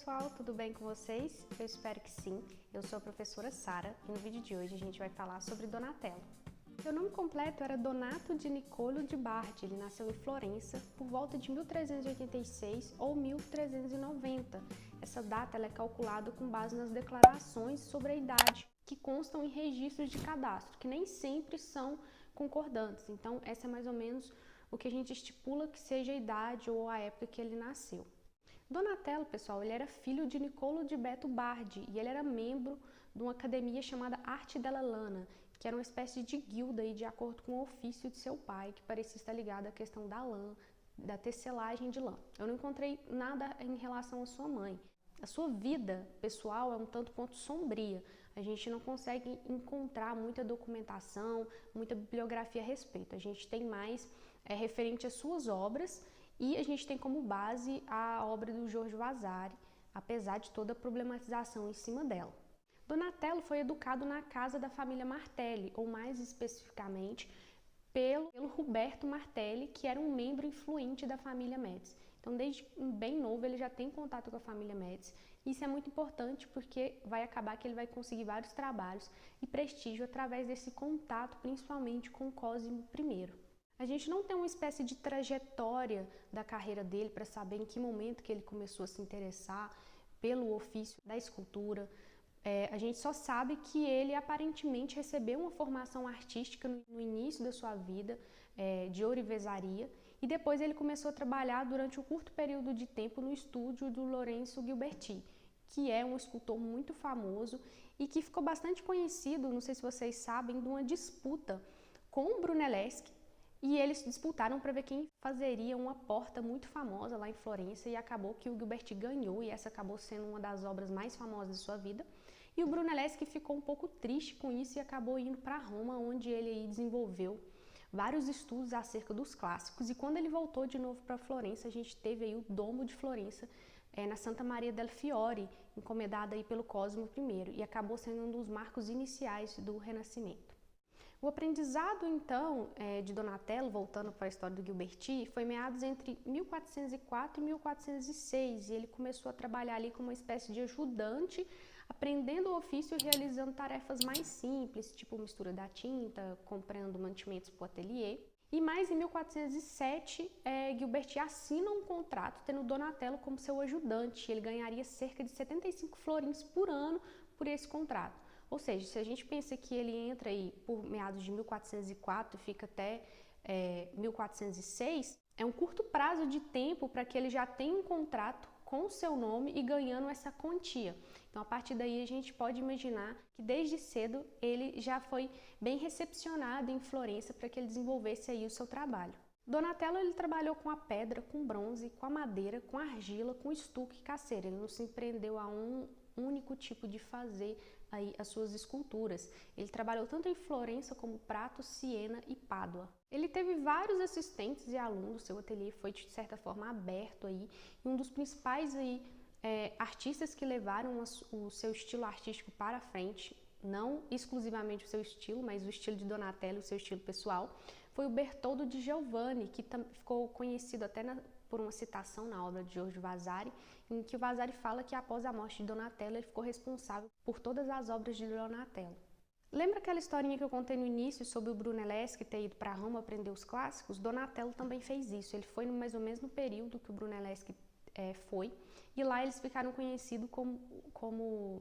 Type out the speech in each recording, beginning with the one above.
pessoal, tudo bem com vocês? Eu espero que sim. Eu sou a professora Sara e no vídeo de hoje a gente vai falar sobre Donatello. Seu nome completo era Donato di Niccolò de Bardi. Ele nasceu em Florença por volta de 1386 ou 1390. Essa data ela é calculada com base nas declarações sobre a idade que constam em registros de cadastro, que nem sempre são concordantes. Então, essa é mais ou menos o que a gente estipula que seja a idade ou a época que ele nasceu. Donatello, pessoal, ele era filho de Niccolò di Beto Bardi e ele era membro de uma academia chamada Arte della Lana, que era uma espécie de guilda de acordo com o ofício de seu pai, que parecia estar ligado à questão da lã, da tecelagem de lã. Eu não encontrei nada em relação à sua mãe. A sua vida pessoal é um tanto quanto sombria. A gente não consegue encontrar muita documentação, muita bibliografia a respeito. A gente tem mais referente às suas obras e a gente tem como base a obra do Giorgio Vasari, apesar de toda a problematização em cima dela. Donatello foi educado na casa da família Martelli, ou mais especificamente pelo Roberto Martelli, que era um membro influente da família Médici. Então, desde bem novo, ele já tem contato com a família Médici. Isso é muito importante porque vai acabar que ele vai conseguir vários trabalhos e prestígio através desse contato, principalmente com Cosimo I. A gente não tem uma espécie de trajetória da carreira dele para saber em que momento que ele começou a se interessar pelo ofício da escultura. A gente só sabe que ele aparentemente recebeu uma formação artística no início da sua vida, de ourivesaria, e depois ele começou a trabalhar durante um curto período de tempo no estúdio do Lorenzo Ghiberti, que é um escultor muito famoso e que ficou bastante conhecido, não sei se vocês sabem, de uma disputa com o Brunelleschi, e eles disputaram para ver quem fazeria uma porta muito famosa lá em Florença, e acabou que o Ghiberti ganhou, e essa acabou sendo uma das obras mais famosas de sua vida. E o Brunelleschi ficou um pouco triste com isso e acabou indo para Roma, onde ele aí desenvolveu vários estudos acerca dos clássicos. E quando ele voltou de novo para Florença, a gente teve aí o Domo de Florença, na Santa Maria del Fiore, encomendada aí pelo Cosimo I, e acabou sendo um dos marcos iniciais do Renascimento. O aprendizado, então, de Donatello, voltando para a história do Ghiberti, foi meados entre 1404 e 1406, e ele começou a trabalhar ali como uma espécie de ajudante, aprendendo o ofício e realizando tarefas mais simples, tipo mistura da tinta, comprando mantimentos para o ateliê. E mais em 1407, Ghiberti assina um contrato tendo Donatello como seu ajudante. Ele ganharia cerca de 75 florins por ano por esse contrato. Ou seja, se a gente pensa que ele entra aí por meados de 1404 e fica até 1406, é um curto prazo de tempo para que ele já tenha um contrato com o seu nome e ganhando essa quantia. Então, a partir daí, a gente pode imaginar que desde cedo ele já foi bem recepcionado em Florença para que ele desenvolvesse aí o seu trabalho. Donatello ele trabalhou com a pedra, com bronze, com a madeira, com a argila, com estuque e caceira. Ele não se prendeu a um único tipo de fazer aí as suas esculturas. Ele trabalhou tanto em Florença como Prato, Siena e Pádua. Ele teve vários assistentes e alunos, seu ateliê foi de certa forma aberto aí, e um dos principais aí, artistas que levaram o seu estilo artístico para a frente, não exclusivamente o seu estilo, mas o estilo de Donatello, o seu estilo pessoal, foi o Bertoldo di Giovanni, que ficou conhecido até por uma citação na obra de Giorgio Vasari, em que o Vasari fala que após a morte de Donatello, ele ficou responsável por todas as obras de Donatello. Lembra aquela historinha que eu contei no início sobre o Brunelleschi ter ido para Roma aprender os clássicos? Donatello também fez isso. Ele foi mais ou menos no período que o Brunelleschi foi, e lá eles ficaram conhecidos como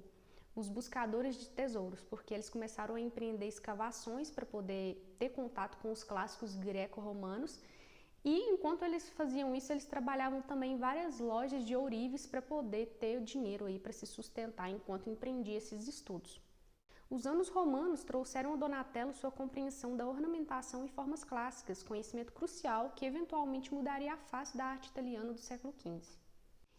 os buscadores de tesouros, porque eles começaram a empreender escavações para poder ter contato com os clássicos greco-romanos. E enquanto eles faziam isso, eles trabalhavam também em várias lojas de ourives para poder ter o dinheiro aí para se sustentar enquanto empreendia esses estudos. Os anos romanos trouxeram a Donatello sua compreensão da ornamentação e formas clássicas, conhecimento crucial que eventualmente mudaria a face da arte italiana do século XV.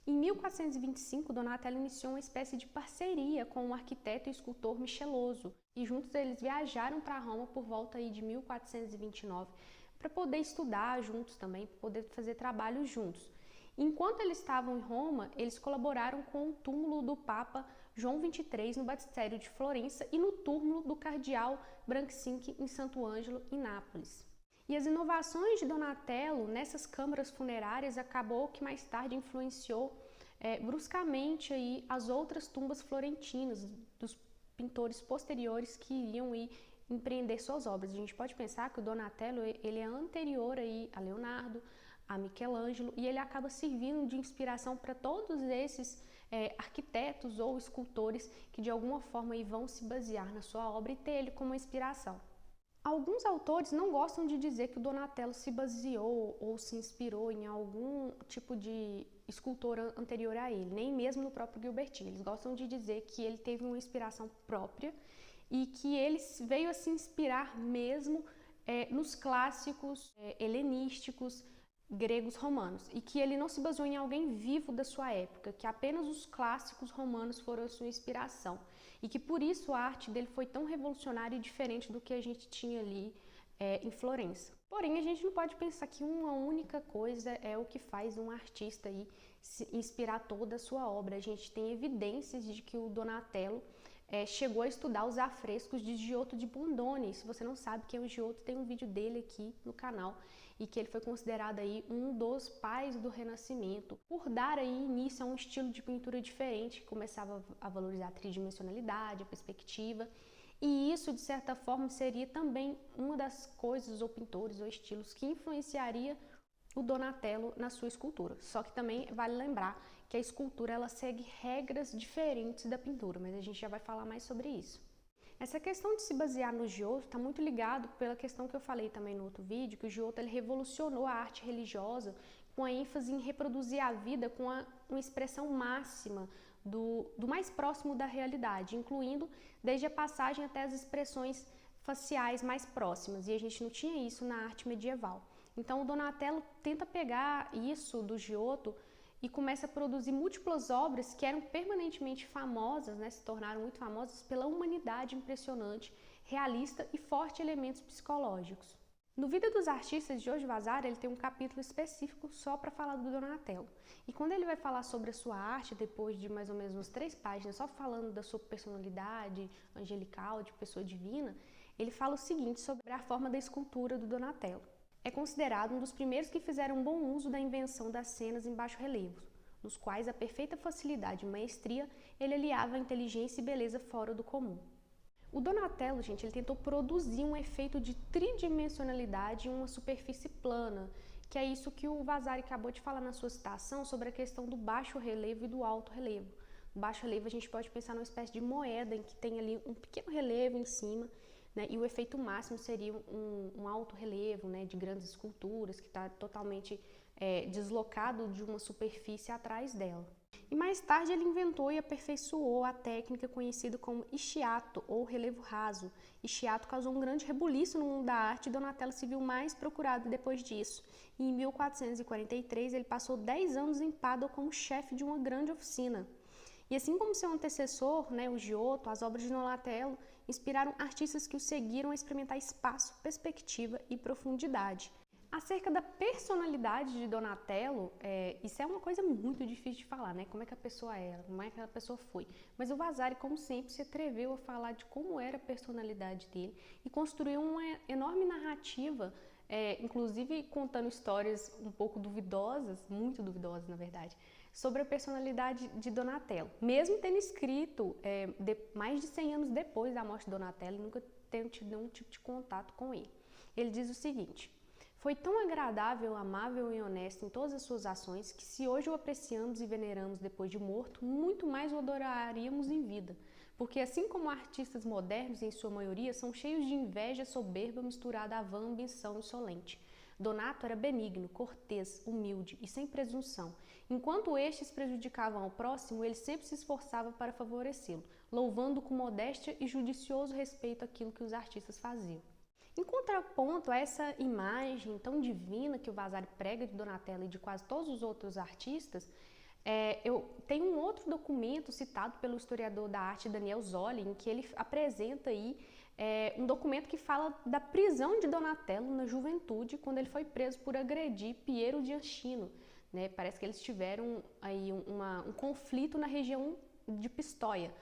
Em 1425, Donatello iniciou uma espécie de parceria com o arquiteto e escultor Michelozzo, e juntos eles viajaram para Roma por volta aí de 1429, para poder estudar juntos também, para poder fazer trabalhos juntos. Enquanto eles estavam em Roma, eles colaboraram com o túmulo do Papa João XXIII no Batistério de Florença e no túmulo do cardeal Branksink em Santo Ângelo, em Nápoles. E as inovações de Donatello nessas câmaras funerárias acabou que mais tarde influenciou bruscamente aí as outras tumbas florentinas dos pintores posteriores que iriam empreender suas obras. A gente pode pensar que o Donatello ele é anterior aí a Leonardo, a Michelangelo, e ele acaba servindo de inspiração para todos esses arquitetos ou escultores que de alguma forma aí vão se basear na sua obra e ter ele como inspiração. Alguns autores não gostam de dizer que o Donatello se baseou ou se inspirou em algum tipo de escultor anterior a ele, nem mesmo no próprio Gilbertini. Eles gostam de dizer que ele teve uma inspiração própria e que ele veio a se inspirar mesmo nos clássicos helenísticos, gregos, romanos, e que ele não se baseou em alguém vivo da sua época, que apenas os clássicos romanos foram a sua inspiração. E que por isso a arte dele foi tão revolucionária e diferente do que a gente tinha ali em Florença. Porém, a gente não pode pensar que uma única coisa é o que faz um artista aí inspirar toda a sua obra. A gente tem evidências de que o Donatello chegou a estudar os afrescos de Giotto di Bondone. Se você não sabe quem é o Giotto, tem um vídeo dele aqui no canal, e que ele foi considerado aí um dos pais do Renascimento, por dar aí início a um estilo de pintura diferente, que começava a valorizar a tridimensionalidade, a perspectiva, e isso, de certa forma, seria também uma das coisas, ou pintores, ou estilos, que influenciaria o Donatello na sua escultura. Só que também vale lembrar que a escultura ela segue regras diferentes da pintura, mas a gente já vai falar mais sobre isso. Essa questão de se basear no Giotto está muito ligado pela questão que eu falei também no outro vídeo, que o Giotto ele revolucionou a arte religiosa com a ênfase em reproduzir a vida com uma expressão máxima do mais próximo da realidade, incluindo desde a passagem até as expressões faciais mais próximas, e a gente não tinha isso na arte medieval. Então o Donatello tenta pegar isso do Giotto e começa a produzir múltiplas obras que eram permanentemente famosas, se tornaram muito famosas pela humanidade impressionante, realista e forte elementos psicológicos. No Vida dos Artistas, Giorgio Vasari ele tem um capítulo específico só para falar do Donatello. E quando ele vai falar sobre a sua arte, depois de mais ou menos umas 3 páginas, só falando da sua personalidade angelical, de pessoa divina, ele fala o seguinte sobre a forma da escultura do Donatello. É considerado um dos primeiros que fizeram bom uso da invenção das cenas em baixo relevo, nos quais a perfeita facilidade e maestria ele aliava a inteligência e beleza fora do comum. O Donatello, gente, ele tentou produzir um efeito de tridimensionalidade em uma superfície plana, que é isso que o Vasari acabou de falar na sua citação sobre a questão do baixo relevo e do alto relevo. No baixo relevo a gente pode pensar numa espécie de moeda em que tem ali um pequeno relevo em cima, e o efeito máximo seria um alto relevo, de grandes esculturas, que está totalmente deslocado de uma superfície atrás dela. E mais tarde ele inventou e aperfeiçoou a técnica conhecida como sciatto, ou relevo raso. Sciatto causou um grande rebuliço no mundo da arte e Donatello se viu mais procurado depois disso. E em 1443 ele passou 10 anos em Pádua como chefe de uma grande oficina. E assim como seu antecessor, o Giotto, as obras de Donatello inspiraram artistas que o seguiram a experimentar espaço, perspectiva e profundidade. Acerca da personalidade de Donatello, isso é uma coisa muito difícil de falar, Como é que a pessoa era, como é que a pessoa foi. Mas o Vasari, como sempre, se atreveu a falar de como era a personalidade dele e construiu uma enorme narrativa, inclusive contando histórias um pouco duvidosas, muito duvidosas na verdade, sobre a personalidade de Donatello. Mesmo tendo escrito mais de 100 anos depois da morte de Donatello, nunca tendo tido nenhum tipo de contato com ele. Ele diz o seguinte: foi tão agradável, amável e honesto em todas as suas ações que se hoje o apreciamos e veneramos depois de morto, muito mais o adoraríamos em vida. Porque assim como artistas modernos, em sua maioria, são cheios de inveja soberba misturada à vã ambição insolente. Donato era benigno, cortês, humilde e sem presunção. Enquanto estes prejudicavam ao próximo, ele sempre se esforçava para favorecê-lo, louvando com modéstia e judicioso respeito aquilo que os artistas faziam. Em contraponto a essa imagem tão divina que o Vasari prega de Donatello e de quase todos os outros artistas, eu tenho um outro documento citado pelo historiador da arte Daniel Zolli, em que ele apresenta aí um documento que fala da prisão de Donatello na juventude, quando ele foi preso por agredir Piero de Anchino. Parece que eles tiveram aí um conflito na região de Pistoia.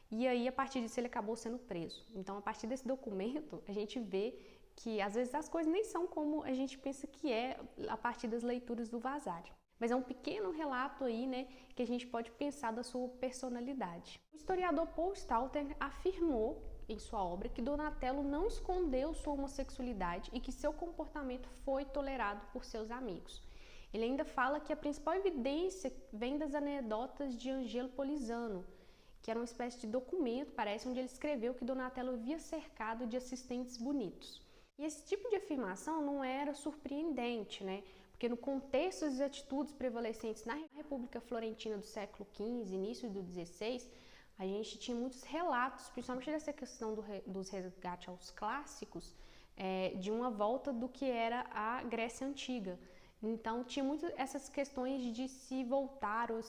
E aí, a partir disso, ele acabou sendo preso. Então, a partir desse documento, a gente vê que, às vezes, as coisas nem são como a gente pensa que é a partir das leituras do Vasari. mas é um pequeno relato aí, né, que a gente pode pensar da sua personalidade. O historiador Paul Stalter afirmou em sua obra que Donatello não escondeu sua homossexualidade e que seu comportamento foi tolerado por seus amigos. Ele ainda fala que a principal evidência vem das anedotas de Angelo Polizano, que era uma espécie de documento, parece, onde ele escreveu que Donatello vivia cercado de assistentes bonitos. E esse tipo de afirmação não era surpreendente, né? Porque no contexto das atitudes prevalecentes na República Florentina do século XV, início do XVI, a gente tinha muitos relatos, principalmente dessa questão dos resgates aos clássicos, de uma volta do que era a Grécia Antiga. Então, tinha muito essas questões de se voltar ou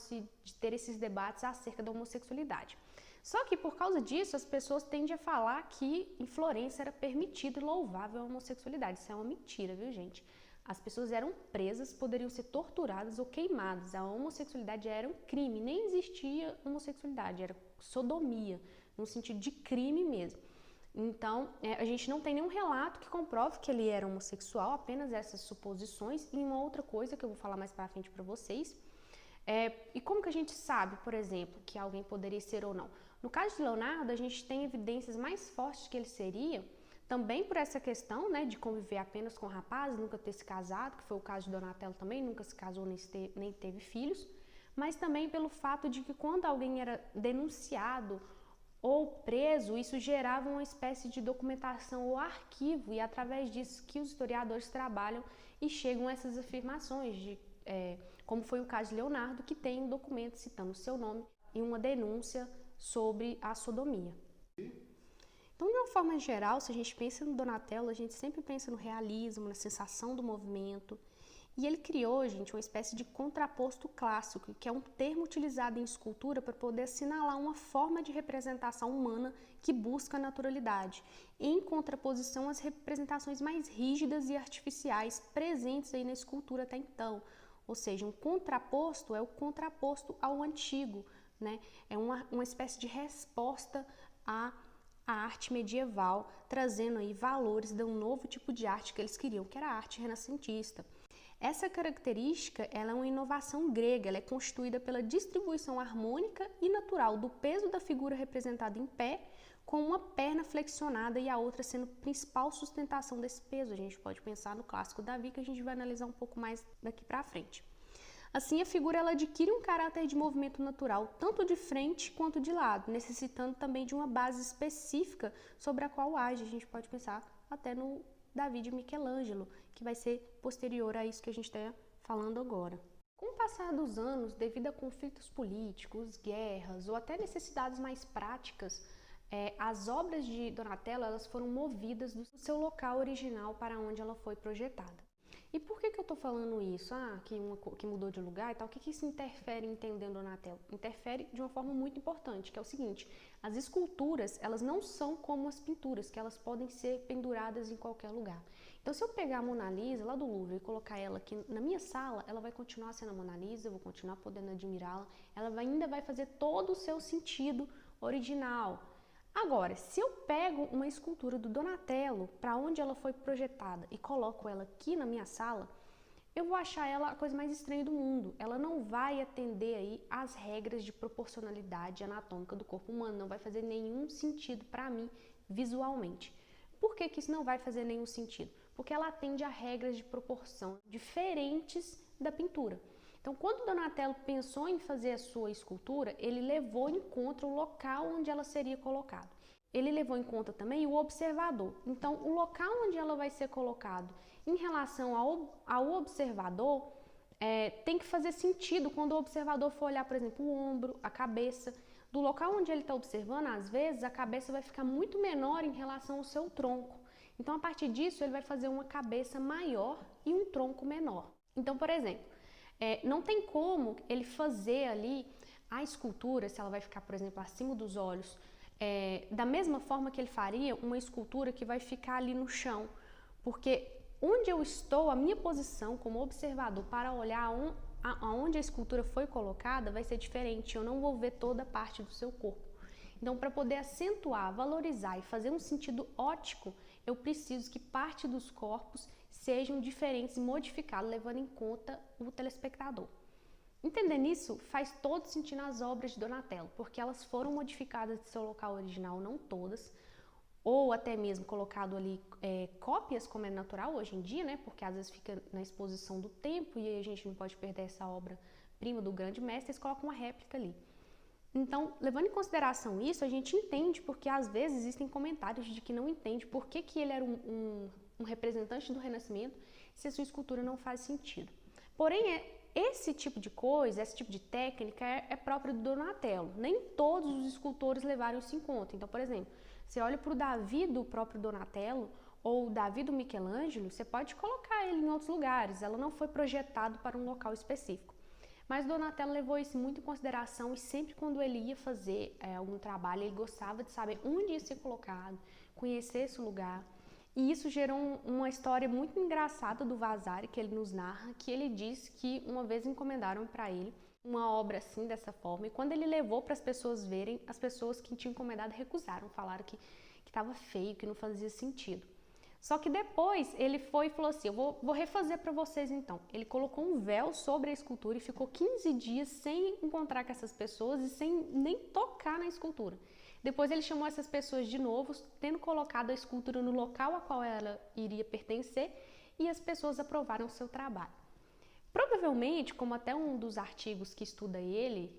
de ter esses debates acerca da homossexualidade. Só que, por causa disso, as pessoas tendem a falar que em Florença era permitido e louvável a homossexualidade. Isso é uma mentira, viu, gente? As pessoas eram presas, poderiam ser torturadas ou queimadas. A homossexualidade era um crime, nem existia homossexualidade, era sodomia, no sentido de crime mesmo. Então, a gente não tem nenhum relato que comprove que ele era homossexual, apenas essas suposições. E uma outra coisa que eu vou falar mais pra frente para vocês, e como que a gente sabe, por exemplo, que alguém poderia ser ou não? No caso de Leonardo, a gente tem evidências mais fortes que ele seria, também por essa questão, né, de conviver apenas com rapazes, nunca ter se casado, que foi o caso de Donatello também, nunca se casou nem teve filhos, mas também pelo fato de que quando alguém era denunciado ou preso, isso gerava uma espécie de documentação ou arquivo, e é através disso que os historiadores trabalham e chegam a essas afirmações, como foi o caso de Leonardo, que tem um documento citando o seu nome e uma denúncia sobre a sodomia. Então, de uma forma geral, se a gente pensa no Donatello, a gente sempre pensa no realismo, na sensação do movimento. E ele criou, gente, uma espécie de contraposto clássico, que é um termo utilizado em escultura para poder assinalar uma forma de representação humana que busca a naturalidade, em contraposição às representações mais rígidas e artificiais presentes aí na escultura até então. Ou seja, um contraposto é o contraposto ao antigo, né? É uma espécie de resposta à arte medieval, trazendo aí valores de um novo tipo de arte que eles queriam, que era a arte renascentista. Essa característica, ela é uma inovação grega, ela é constituída pela distribuição harmônica e natural do peso da figura representada em pé, com uma perna flexionada e a outra sendo principal sustentação desse peso. A gente pode pensar no clássico Davi, que a gente vai analisar um pouco mais daqui para frente. Assim, a figura ela adquire um caráter de movimento natural, tanto de frente quanto de lado, necessitando também de uma base específica sobre a qual age. A gente pode pensar até no Davi de Michelangelo, que vai ser posterior a isso que a gente está falando agora. Com o passar dos anos, devido a conflitos políticos, guerras ou até necessidades mais práticas, as obras de Donatello elas foram movidas do seu local original para onde ela foi projetada. E por que eu estou falando isso? Que mudou de lugar e tal. O que isso interfere em entender Donatello? Interfere de uma forma muito importante, que é o seguinte: as esculturas, elas não são como as pinturas, que elas podem ser penduradas em qualquer lugar. Então, se eu pegar a Mona Lisa lá do Louvre e colocar ela aqui na minha sala, ela vai continuar sendo a Mona Lisa, eu vou continuar podendo admirá-la, ela ainda vai fazer todo o seu sentido original. Agora, se eu pego uma escultura do Donatello, para onde ela foi projetada, e coloco ela aqui na minha sala, eu vou achar ela a coisa mais estranha do mundo. Ela não vai atender aí às regras de proporcionalidade anatômica do corpo humano, não vai fazer nenhum sentido para mim visualmente. Por que isso não vai fazer nenhum sentido? Porque ela atende a regras de proporção diferentes da pintura. Então, quando Donatello pensou em fazer a sua escultura, ele levou em conta o local onde ela seria colocada. Ele levou em conta também o observador. Então, o local onde ela vai ser colocada em relação ao observador tem que fazer sentido quando o observador for olhar, por exemplo, o ombro, a cabeça. Do local onde ele está observando, às vezes, a cabeça vai ficar muito menor em relação ao seu tronco. Então, a partir disso, ele vai fazer uma cabeça maior e um tronco menor. Então, por exemplo, não tem como ele fazer ali a escultura, se ela vai ficar, por exemplo, acima dos olhos, da mesma forma que ele faria uma escultura que vai ficar ali no chão, porque onde eu estou, a minha posição como observador para olhar aonde a escultura foi colocada vai ser diferente, eu não vou ver toda a parte do seu corpo. Então, para poder acentuar, valorizar e fazer um sentido óptico, eu preciso que parte dos corpos sejam diferentes e modificados, levando em conta o telespectador. Entendendo isso, faz todo sentido nas obras de Donatello, porque elas foram modificadas de seu local original, não todas, ou até mesmo colocado ali cópias, como é natural hoje em dia, né? Porque às vezes fica na exposição do tempo e aí a gente não pode perder essa obra-prima do grande mestre, eles colocam uma réplica ali. Então, levando em consideração isso, a gente entende porque às vezes existem comentários de que não entende por que ele era um representante do Renascimento se a sua escultura não faz sentido. Porém, esse tipo de coisa, esse tipo de técnica é próprio do Donatello. Nem todos os escultores levaram isso em conta. Então, por exemplo, você olha para o Davi do próprio Donatello ou o Davi do Michelangelo, você pode colocar ele em outros lugares. Ela não foi projetado para um local específico. Mas Donatello levou isso muito em consideração e sempre quando ele ia fazer algum trabalho, ele gostava de saber onde ia ser colocado, conhecer esse lugar. E isso gerou uma história muito engraçada do Vasari, que ele nos narra, que ele diz que uma vez encomendaram para ele uma obra assim, dessa forma, e quando ele levou para as pessoas verem, as pessoas que tinham encomendado recusaram, falaram que estava feio, que não fazia sentido. Só que depois ele foi e falou assim, eu vou refazer para vocês então. Ele colocou um véu sobre a escultura e ficou 15 dias sem encontrar com essas pessoas e sem nem tocar na escultura. Depois ele chamou essas pessoas de novo, tendo colocado a escultura no local a qual ela iria pertencer, e as pessoas aprovaram o seu trabalho. Provavelmente, como até um dos artigos que estuda ele,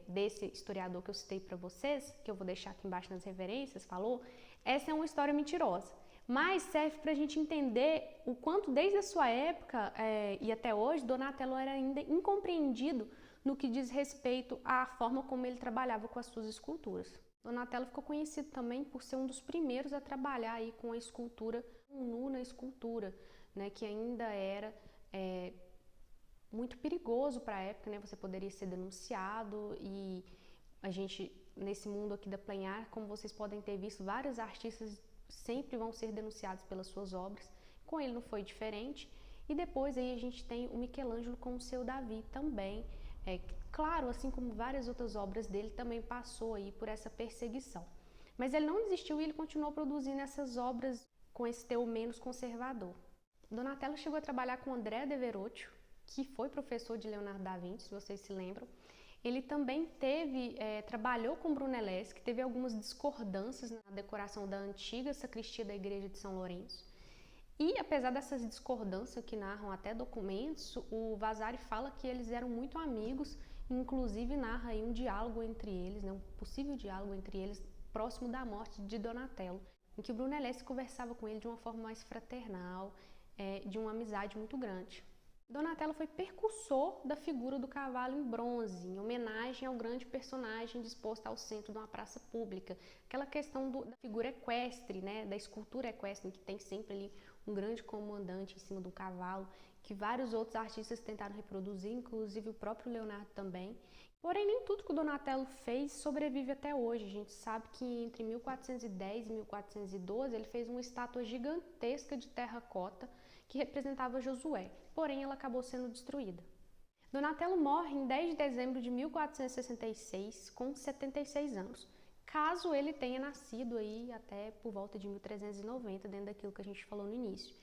desse historiador que eu citei para vocês, que eu vou deixar aqui embaixo nas referências, falou, essa é uma história mentirosa. Mas serve para a gente entender o quanto desde a sua época e até hoje, Donatello era ainda incompreendido no que diz respeito à forma como ele trabalhava com as suas esculturas. Donatello ficou conhecido também por ser um dos primeiros a trabalhar aí com a escultura, nu na escultura, né, que ainda era muito perigoso para a época, né, você poderia ser denunciado e a gente, nesse mundo aqui da Plain Art, como vocês podem ter visto, vários artistas sempre vão ser denunciados pelas suas obras. Com ele não foi diferente. E depois aí a gente tem o Michelangelo com o seu Davi também. Claro, assim como várias outras obras dele, também passou aí por essa perseguição. Mas ele não desistiu e ele continuou produzindo essas obras com esse teor menos conservador. Donatello chegou a trabalhar com Andrea de Verrocchio, que foi professor de Leonardo da Vinci, se vocês se lembram. Ele também trabalhou com Brunelleschi, que teve algumas discordâncias na decoração da antiga sacristia da igreja de São Lourenço. E apesar dessas discordâncias que narram até documentos, o Vasari fala que eles eram muito amigos, inclusive narra aí um diálogo entre eles, né, um possível diálogo entre eles próximo da morte de Donatello, em que o Brunelleschi conversava com ele de uma forma mais fraternal, de uma amizade muito grande. Donatello foi precursor da figura do cavalo em bronze, em homenagem ao grande personagem disposto ao centro de uma praça pública. Aquela questão da figura equestre, né, da escultura equestre, que tem sempre ali um grande comandante em cima do cavalo, que vários outros artistas tentaram reproduzir, inclusive o próprio Leonardo também. Porém, nem tudo que o Donatello fez sobrevive até hoje. A gente sabe que entre 1410 e 1412 ele fez uma estátua gigantesca de terracota que representava Josué, porém ela acabou sendo destruída. Donatello morre em 10 de dezembro de 1466, com 76 anos, caso ele tenha nascido aí até por volta de 1390, dentro daquilo que a gente falou no início.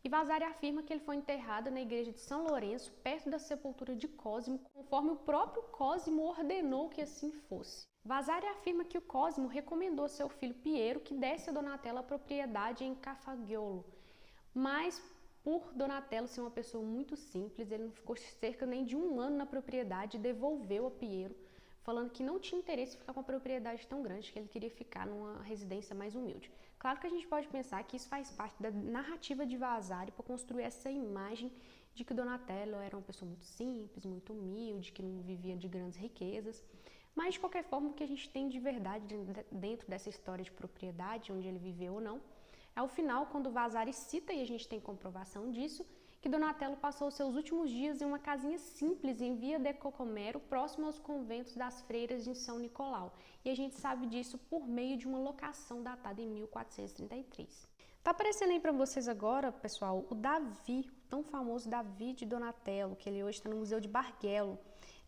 E Vasari afirma que ele foi enterrado na igreja de São Lourenço, perto da sepultura de Cosimo, conforme o próprio Cosimo ordenou que assim fosse. Vasari afirma que o Cosimo recomendou a seu filho Piero que desse a Donatello a propriedade em Cafaggiolo, mas por Donatello ser uma pessoa muito simples, ele não ficou cerca nem de um ano na propriedade e devolveu a Piero, falando que não tinha interesse em ficar com uma propriedade tão grande, que ele queria ficar numa residência mais humilde. Claro que a gente pode pensar que isso faz parte da narrativa de Vasari para construir essa imagem de que Donatello era uma pessoa muito simples, muito humilde, que não vivia de grandes riquezas. Mas, de qualquer forma, o que a gente tem de verdade dentro dessa história de propriedade, onde ele viveu ou não, é o final, quando Vasari cita, e a gente tem comprovação disso, que Donatello passou seus últimos dias em uma casinha simples em Via de Cocomero, próximo aos conventos das freiras de São Nicolau. E a gente sabe disso por meio de uma locação datada em 1433. Tá aparecendo aí para vocês agora, pessoal, o Davi, o tão famoso Davi de Donatello, que ele hoje está no Museu de Bargello.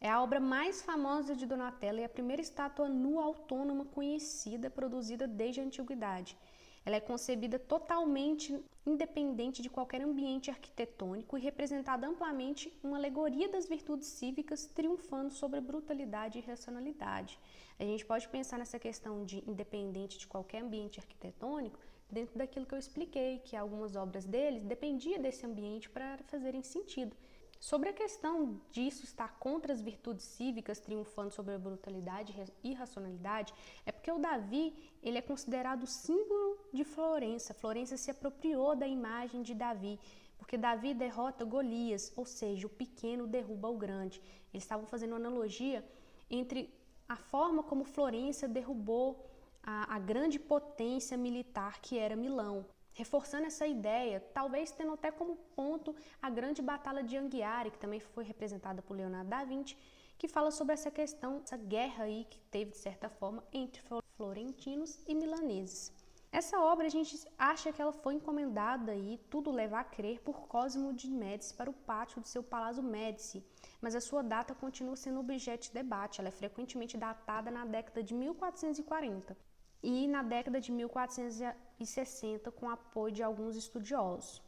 É a obra mais famosa de Donatello e a primeira estátua nua autônoma conhecida, produzida desde a antiguidade. Ela é concebida totalmente independente de qualquer ambiente arquitetônico e representada amplamente uma alegoria das virtudes cívicas triunfando sobre a brutalidade e irracionalidade. A gente pode pensar nessa questão de independente de qualquer ambiente arquitetônico dentro daquilo que eu expliquei, que algumas obras deles dependiam desse ambiente para fazerem sentido. Sobre a questão disso estar contra as virtudes cívicas, triunfando sobre a brutalidade e irracionalidade, é porque o Davi ele é considerado o símbolo de Florença. Florença se apropriou da imagem de Davi, porque Davi derrota Golias, ou seja, o pequeno derruba o grande. Eles estavam fazendo uma analogia entre a forma como Florença derrubou a grande potência militar que era Milão. Reforçando essa ideia, talvez tendo até como ponto a grande batalha de Anghiari, que também foi representada por Leonardo da Vinci, que fala sobre essa questão, essa guerra aí que teve, de certa forma, entre florentinos e milaneses. Essa obra a gente acha que ela foi encomendada e tudo leva a crer por Cosimo de Médici para o pátio do seu Palácio Médici, mas a sua data continua sendo objeto de debate. Ela é frequentemente datada na década de 1440. E na década de 1460, com apoio de alguns estudiosos.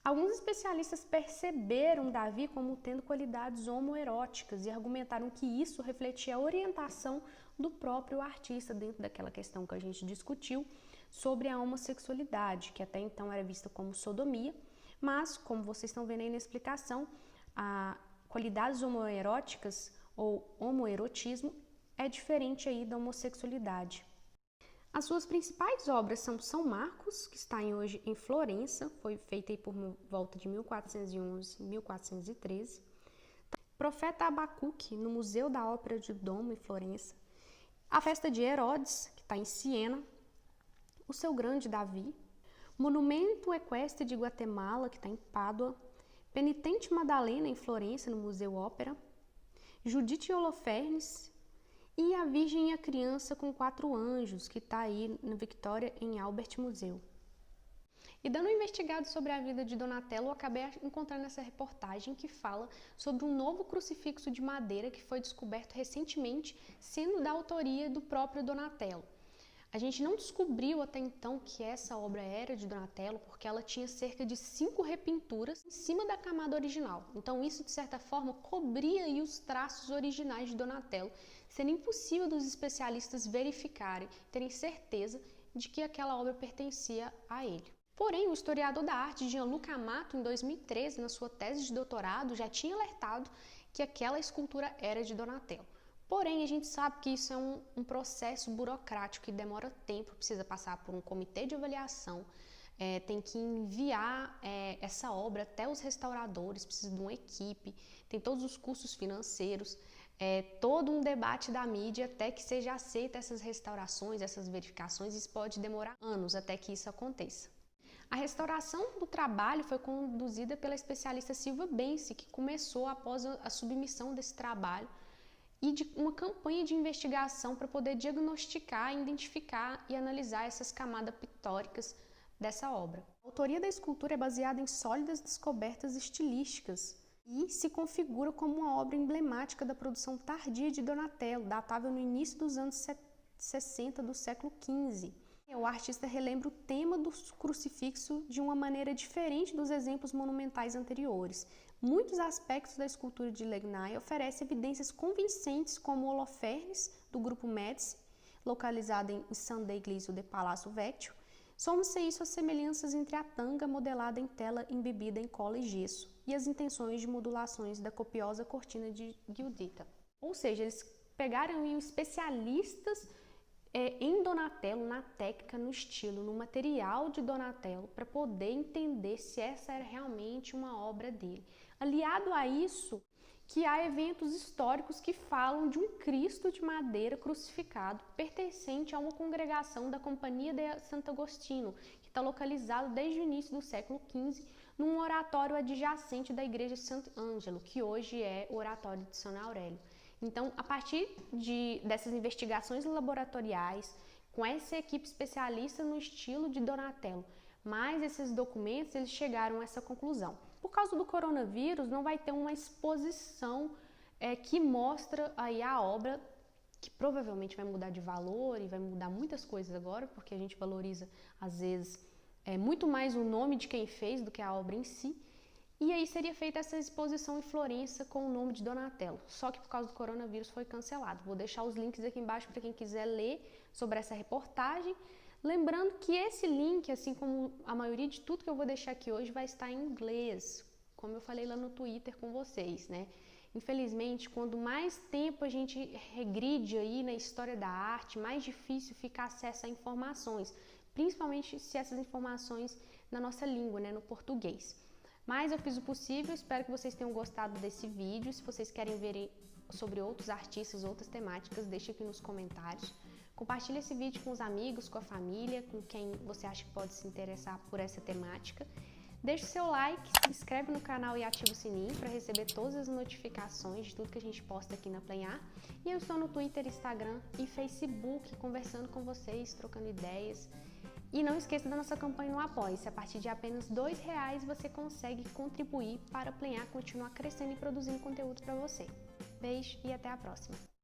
Alguns especialistas perceberam Davi como tendo qualidades homoeróticas e argumentaram que isso refletia a orientação do próprio artista dentro daquela questão que a gente discutiu sobre a homossexualidade, que até então era vista como sodomia, mas, como vocês estão vendo aí na explicação, qualidades homoeróticas ou homoerotismo é diferente aí da homossexualidade. As suas principais obras são São Marcos, que está hoje em Florença, foi feita aí por volta de 1411 e 1413. Profeta Abacuque, no Museu da Ópera de Domo, em Florença. A Festa de Herodes, que está em Siena. O Seu Grande Davi. Monumento Equestre de Guatemala, que está em Pádua. Penitente Madalena, em Florença, no Museu Ópera. Judite e Holofernes. E a Virgem e a Criança com 4 Anjos, que está aí na Victoria, em Albert Museu. E dando uma investigada sobre a vida de Donatello, eu acabei encontrando essa reportagem que fala sobre um novo crucifixo de madeira que foi descoberto recentemente, sendo da autoria do próprio Donatello. A gente não descobriu até então que essa obra era de Donatello, porque ela tinha cerca de 5 repinturas em cima da camada original. Então isso, de certa forma, cobria aí os traços originais de Donatello, sendo impossível dos especialistas verificarem, terem certeza de que aquela obra pertencia a ele. Porém, o historiador da arte Gianluca Amato, em 2013, na sua tese de doutorado, já tinha alertado que aquela escultura era de Donatello. Porém, a gente sabe que isso é um processo burocrático que demora tempo, precisa passar por um comitê de avaliação, tem que enviar essa obra até os restauradores, precisa de uma equipe, tem todos os custos financeiros, todo um debate da mídia até que seja aceita essas restaurações, essas verificações, isso pode demorar anos até que isso aconteça. A restauração do trabalho foi conduzida pela especialista Silvia Benci, que começou após a submissão desse trabalho e de uma campanha de investigação para poder diagnosticar, identificar e analisar essas camadas pictóricas dessa obra. A autoria da escultura é baseada em sólidas descobertas estilísticas e se configura como uma obra emblemática da produção tardia de Donatello, datável no início dos anos 60 do século XV. O artista relembra o tema do crucifixo de uma maneira diferente dos exemplos monumentais anteriores. Muitos aspectos da escultura de Legnaia oferecem evidências convincentes, como o Holofernes, do grupo Médici, localizado em San Deiglio de Palazzo Vecchio. Somos-se isso as semelhanças entre a tanga modelada em tela embebida em cola e gesso e as intenções de modulações da copiosa cortina de Giuditta. Ou seja, eles pegaram especialistas em Donatello, na técnica, no estilo, no material de Donatello, para poder entender se essa era realmente uma obra dele. Aliado a isso, que há eventos históricos que falam de um Cristo de madeira crucificado, pertencente a uma congregação da Companhia de Santo Agostinho, que está localizado desde o início do século XV, num oratório adjacente da Igreja de Santo Ângelo, que hoje é o Oratório de São Aurélio. Então, a partir dessas investigações laboratoriais, com essa equipe especialista no estilo de Donatello, mais esses documentos, eles chegaram a essa conclusão. Por causa do coronavírus, não vai ter uma exposição que mostra aí a obra que provavelmente vai mudar de valor e vai mudar muitas coisas agora, porque a gente valoriza, às vezes, muito mais o nome de quem fez do que a obra em si. E aí seria feita essa exposição em Florença com o nome de Donatello, só que por causa do coronavírus foi cancelado. Vou deixar os links aqui embaixo para quem quiser ler sobre essa reportagem. Lembrando que esse link, assim como a maioria de tudo que eu vou deixar aqui hoje, vai estar em inglês, como eu falei lá no Twitter com vocês, né? Infelizmente, quando mais tempo a gente regride aí na história da arte, mais difícil fica acesso a informações, principalmente se essas informações na nossa língua, né, no português. Mas eu fiz o possível, espero que vocês tenham gostado desse vídeo. Se vocês querem ver sobre outros artistas, outras temáticas, deixe aqui nos comentários. Compartilhe esse vídeo com os amigos, com a família, com quem você acha que pode se interessar por essa temática. Deixe o seu like, se inscreve no canal e ativa o sininho para receber todas as notificações de tudo que a gente posta aqui na Plenhar. E eu estou no Twitter, Instagram e Facebook conversando com vocês, trocando ideias. E não esqueça da nossa campanha no Apoie-se. A partir de apenas R$2 você consegue contribuir para a Plenhar continuar crescendo e produzindo conteúdo para você. Beijo e até a próxima!